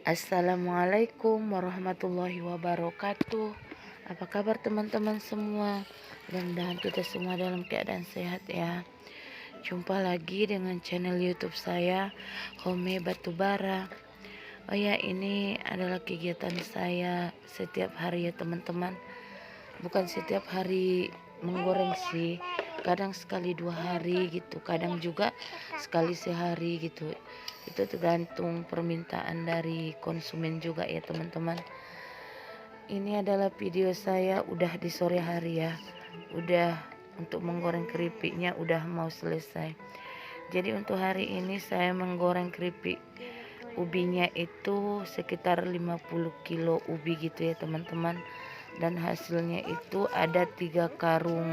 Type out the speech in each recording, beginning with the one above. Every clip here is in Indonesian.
Assalamualaikum warahmatullahi wabarakatuh. Apa kabar teman-teman semua? Mudah-mudahan kita semua dalam keadaan sehat ya. Jumpa lagi dengan channel YouTube saya, Home Batubara. Oh ya, ini adalah kegiatan saya setiap hari ya teman-teman. Bukan setiap hari menggoreng sih, kadang sekali 2 hari gitu, kadang juga sekali sehari gitu. Itu tergantung permintaan dari konsumen juga ya teman-teman. Ini adalah video saya udah di sore hari ya, udah untuk menggoreng keripiknya udah mau selesai. Jadi untuk hari ini saya menggoreng keripik ubinya itu sekitar 50 kilo ubi gitu ya teman-teman, dan hasilnya itu ada 3 karung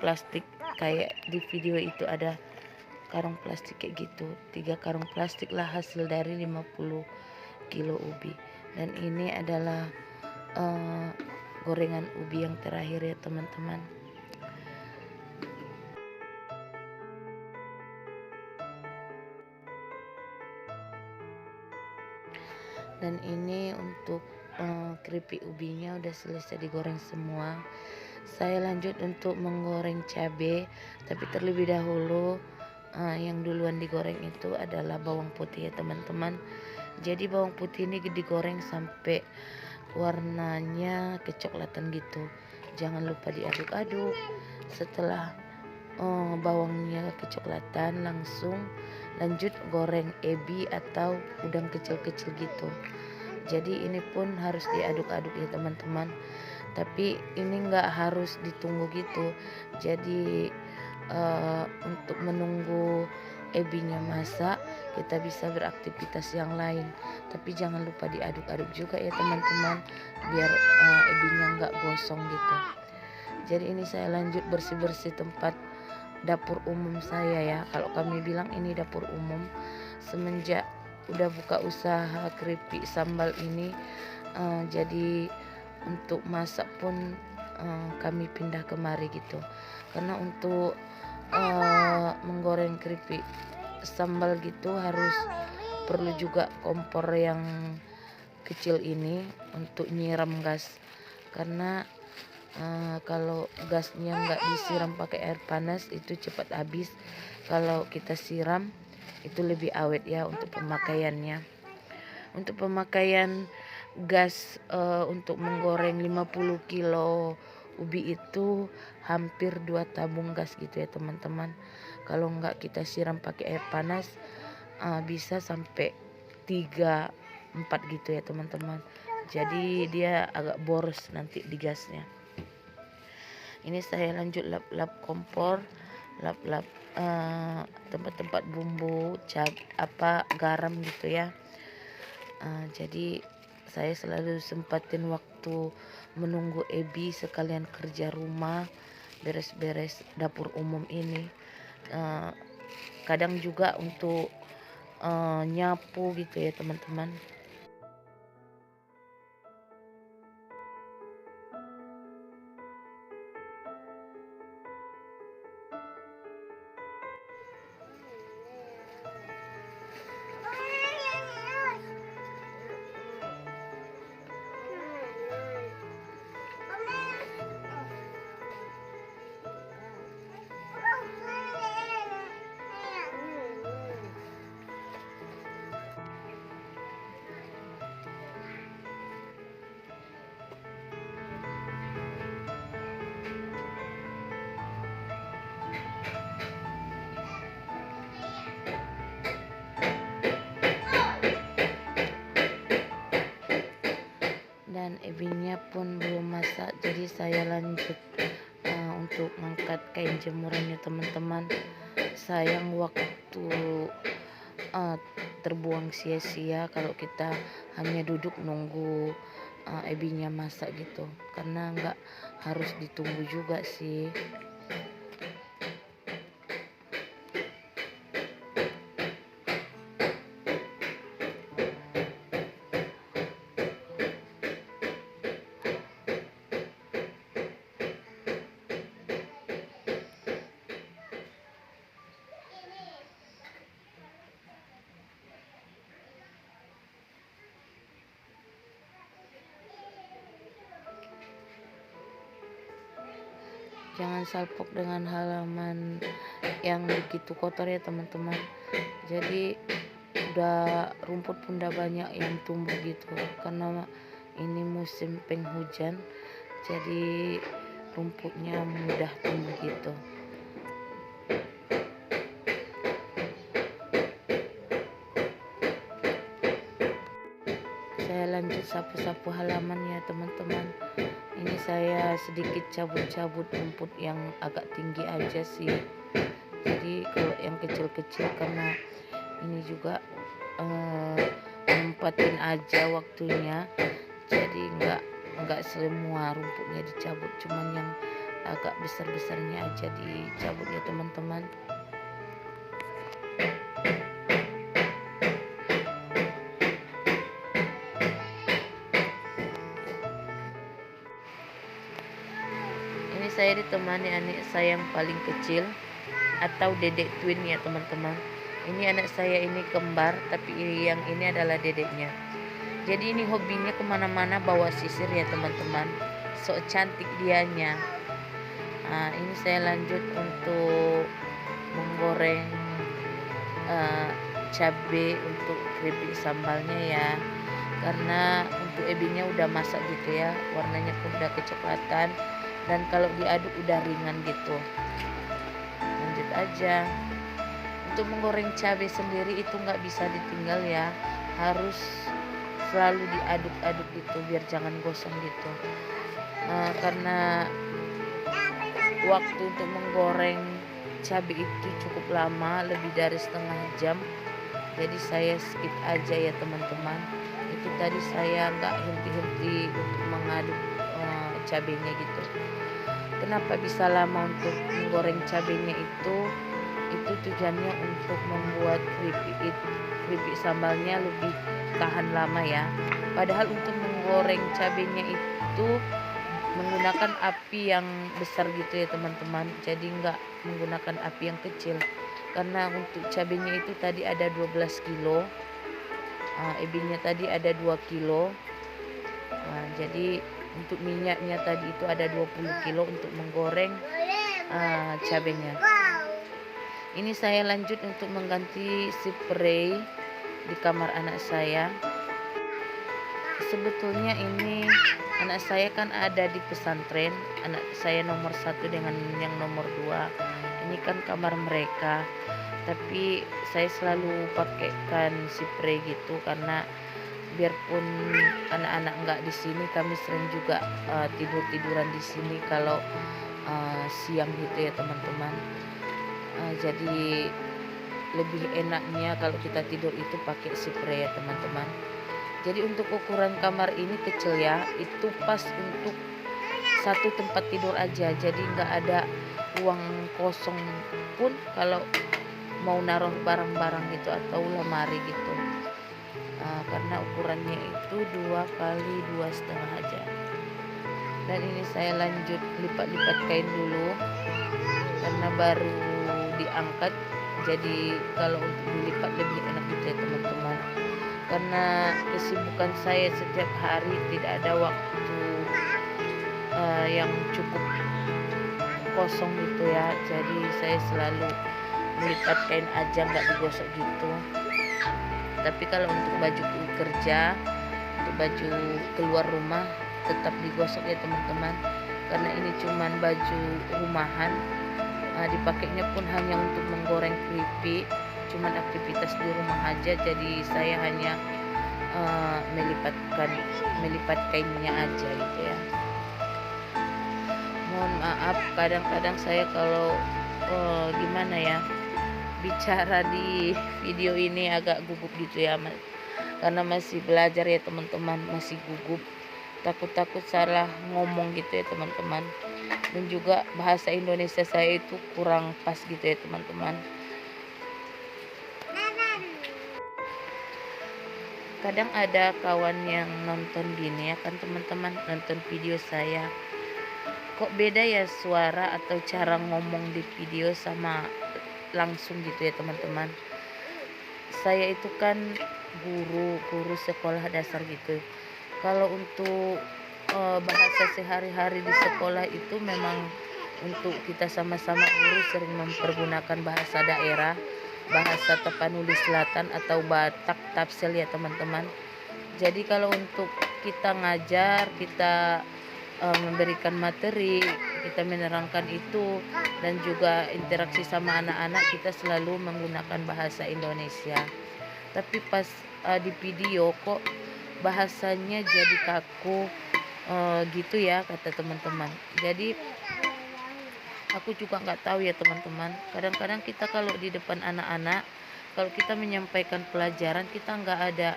plastik. Kayak di video itu ada karung plastik kayak gitu, 3 karung plastik lah hasil dari 50 kilo ubi. Dan ini adalah gorengan ubi yang terakhir ya teman-teman. Dan ini untuk keripik ubinya udah selesai digoreng semua. Saya lanjut untuk menggoreng cabai, tapi terlebih dahulu yang duluan digoreng itu adalah bawang putih ya teman-teman. Jadi bawang putih ini digoreng sampai warnanya kecoklatan gitu. Jangan lupa diaduk-aduk. Setelah bawangnya kecoklatan, langsung lanjut goreng ebi atau udang kecil-kecil gitu. Jadi ini pun harus diaduk-aduk ya teman-teman, tapi ini enggak harus ditunggu gitu. Jadi untuk menunggu ebinya masak, kita bisa beraktivitas yang lain, tapi jangan lupa diaduk-aduk juga ya teman-teman, biar ebinya enggak gosong gitu. Jadi ini saya lanjut bersih-bersih tempat dapur umum saya ya. Kalau kami bilang ini dapur umum, semenjak udah buka usaha keripik sambal ini, jadi untuk masak pun kami pindah kemari gitu. Karena untuk menggoreng keripik sambal gitu harus perlu juga kompor yang kecil ini untuk nyiram gas. Karena kalau gasnya nggak disiram pakai air panas itu cepat habis. Kalau kita siram itu lebih awet ya untuk pemakaiannya. Untuk pemakaian gas untuk menggoreng 50 kilo ubi itu hampir 2 tabung gas gitu ya teman-teman. Kalau nggak kita siram pakai air panas bisa sampai 3-4 gitu ya teman-teman. Jadi dia agak boros nanti di gasnya. Ini saya lanjut lap-lap kompor, lap-lap tempat-tempat bumbu, garam gitu ya. Jadi saya selalu sempatin waktu menunggu Ebi sekalian kerja rumah, beres-beres dapur umum ini. Kadang juga untuk nyapu gitu ya teman-teman. Dan ebinya pun belum masak, jadi saya lanjut untuk ngangkat kain jemurannya teman-teman. Sayang waktu terbuang sia-sia kalau kita hanya duduk nunggu ebinya masak gitu, karena nggak harus ditunggu juga sih. jangan salpok dengan halaman yang begitu kotor ya teman-teman. Jadi udah rumput pun udah banyak yang tumbuh gitu, karena ini musim penghujan jadi rumputnya mudah tumbuh gitu. Saya lanjut sapu-sapu halaman ya teman-teman. Ini saya sedikit cabut-cabut rumput yang agak tinggi aja sih. Jadi kalau yang kecil-kecil karena ini juga nempatin aja waktunya. Jadi enggak semua rumputnya dicabut, cuman yang agak besar-besarnya aja dicabut ya teman-teman. Ini saya ditemani adik saya yang paling kecil atau dedek twin ya teman-teman. Ini anak saya ini kembar, tapi yang ini adalah dedeknya. Jadi ini hobinya kemana-mana bawa sisir ya teman-teman. So cantik dianya. Nah, ini saya lanjut untuk menggoreng cabai untuk keripik sambalnya ya. Karena untuk ebinya udah masak gitu ya, warnanya pun udah kecoklatan, dan kalau diaduk udah ringan gitu. Lanjut aja. Untuk menggoreng cabai sendiri itu nggak bisa ditinggal ya, harus selalu diaduk-aduk gitu biar jangan gosong gitu. Karena waktu untuk menggoreng cabai itu cukup lama, lebih dari setengah jam, jadi saya skip aja ya teman-teman. Itu tadi saya nggak henti-henti untuk mengaduk cabainya gitu. Kenapa bisa lama untuk menggoreng cabainya itu tujuannya untuk membuat keripik sambalnya lebih tahan lama ya. Padahal untuk menggoreng cabainya itu menggunakan api yang besar gitu ya teman-teman, jadi nggak menggunakan api yang kecil. Karena untuk cabainya itu tadi ada 12 kilo, ebinya tadi ada 2 kilo. Nah, jadi untuk minyaknya tadi itu ada 20 kilo untuk menggoreng cabainya. Ini saya lanjut untuk mengganti spray di kamar anak saya. Sebetulnya ini anak saya kan ada di pesantren, anak saya nomor 1 dengan yang nomor 2. Ini kan kamar mereka, tapi saya selalu pakaikan spray gitu karena biarpun anak-anak nggak di sini, kami sering juga tidur-tiduran di sini kalau siang gitu ya teman-teman. Jadi lebih enaknya kalau kita tidur itu pakai spray ya teman-teman. Jadi untuk ukuran kamar ini kecil ya, itu pas untuk satu tempat tidur aja, jadi nggak ada ruang kosong pun kalau mau naruh barang-barang gitu atau lemari gitu. Karena ukurannya itu 2 kali 2,5 aja. Dan ini saya lanjut lipat-lipat kain dulu karena baru diangkat, jadi kalau untuk dilipat lebih enak gitu ya teman-teman. Karena kesibukan saya setiap hari tidak ada waktu yang cukup kosong gitu ya, jadi saya selalu melipat kain aja, nggak digosok gitu. Tapi kalau untuk baju kerja, untuk baju keluar rumah tetap digosok ya teman-teman, karena ini cuman baju rumahan. Dipakainya pun hanya untuk menggoreng keripik, cuman aktivitas di rumah aja, jadi saya hanya melipat kainnya aja gitu ya. Mohon maaf kadang-kadang saya kalau gimana ya, bicara di video ini agak gugup gitu ya, karena masih belajar ya teman-teman, masih gugup, takut salah ngomong gitu ya teman-teman. Dan juga bahasa Indonesia saya itu kurang pas gitu ya teman-teman. Kadang ada kawan yang nonton gini ya kan teman-teman, nonton video saya, kok beda ya suara atau cara ngomong di video sama langsung gitu ya teman-teman. Saya itu kan guru sekolah dasar gitu. Kalau untuk bahasa sehari-hari di sekolah itu memang untuk kita sama-sama dulu sering mempergunakan bahasa daerah, bahasa Tapanuli Selatan atau Batak Tapsel ya teman-teman. Jadi kalau untuk kita ngajar, kita memberikan materi, kita menerangkan itu, dan juga interaksi sama anak-anak, kita selalu menggunakan bahasa Indonesia. Tapi pas di video kok bahasanya jadi kaku gitu ya kata teman-teman. Jadi aku juga nggak tahu ya teman-teman, kadang-kadang kita kalau di depan anak-anak, kalau kita menyampaikan pelajaran, kita nggak ada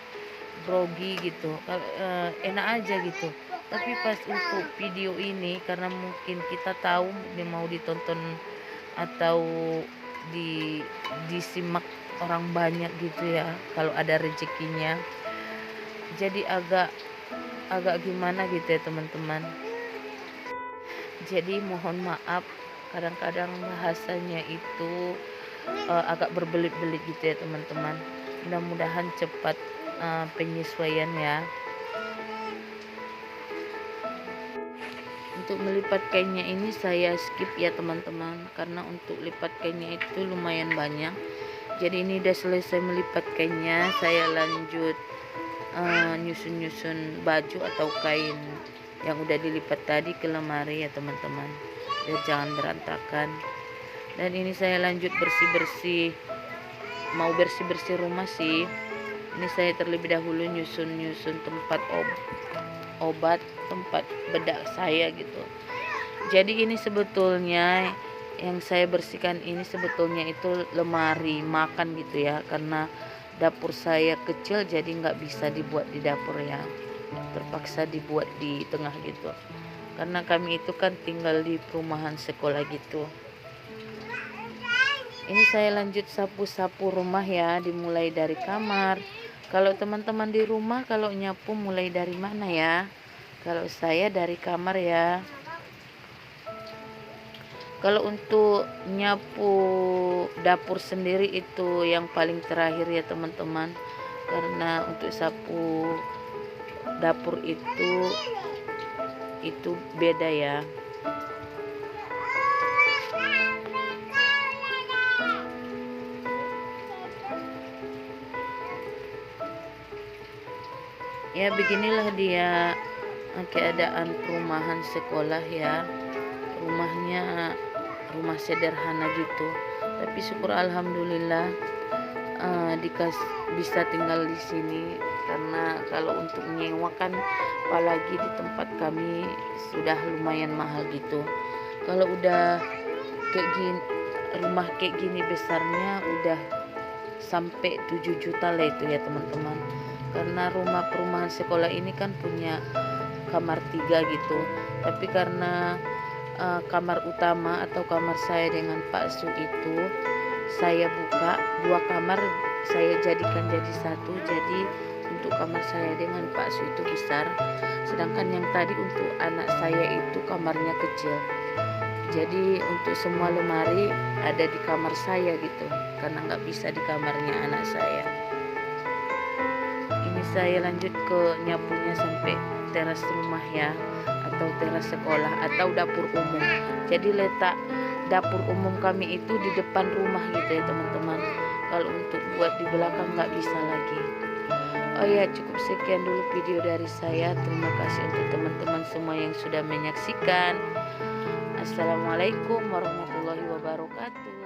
grogi gitu, kalau enak aja gitu. Tapi pas untuk video ini, karena mungkin kita tahu dia mau ditonton atau disimak orang banyak gitu ya, kalau ada rezekinya, jadi agak gimana gitu ya teman-teman. Jadi mohon maaf, kadang-kadang bahasanya itu agak berbelit-belit gitu ya teman-teman. Mudah-mudahan cepat penyesuaian ya. Untuk melipat kainnya ini saya skip ya teman-teman, karena untuk lipat kainnya itu lumayan banyak. Jadi ini udah selesai melipat kainnya, saya lanjut nyusun-nyusun baju atau kain yang udah dilipat tadi ke lemari ya teman-teman, biar jangan berantakan. Dan ini saya lanjut bersih-bersih, mau bersih-bersih rumah sih. Ini saya terlebih dahulu nyusun tempat obat, tempat bedak saya gitu. Jadi ini sebetulnya yang saya bersihkan ini sebetulnya itu lemari makan gitu ya, karena dapur saya kecil jadi nggak bisa dibuat di dapur ya, terpaksa dibuat di tengah gitu, karena kami itu kan tinggal di perumahan sekolah gitu. Ini saya lanjut sapu-sapu rumah ya, dimulai dari kamar. Kalau teman-teman di rumah kalau nyapu mulai dari mana ya? Kalau saya dari kamar ya. Kalau untuk nyapu dapur sendiri itu yang paling terakhir ya teman-teman, karena untuk sapu dapur itu beda ya. Ya beginilah dia keadaan perumahan sekolah ya. Rumahnya rumah sederhana gitu, tapi syukur alhamdulillah bisa tinggal di sini, karena kalau untuk nyewa kan apalagi di tempat kami sudah lumayan mahal gitu. Kalau udah kayak gini, rumah kayak gini besarnya udah sampai 7 juta lah itu ya teman-teman, karena rumah perumahan sekolah ini kan punya kamar 3 gitu, tapi karena kamar utama atau kamar saya dengan Pak Su itu saya buka 2 kamar, saya jadikan jadi 1. Jadi untuk kamar saya dengan Pak Su itu besar, sedangkan yang tadi untuk anak saya itu kamarnya kecil. Jadi untuk semua lemari ada di kamar saya gitu, karena nggak bisa di kamarnya anak saya. Ini saya lanjut ke nyapunya sampai teras rumah ya, atau teras sekolah atau dapur umum. Jadi letak dapur umum kami itu di depan rumah gitu ya teman-teman. Kalau untuk buat di belakang nggak bisa lagi. Oh ya, cukup sekian dulu video dari saya. Terima kasih untuk teman-teman semua yang sudah menyaksikan. Assalamualaikum warahmatullahi wabarakatuh.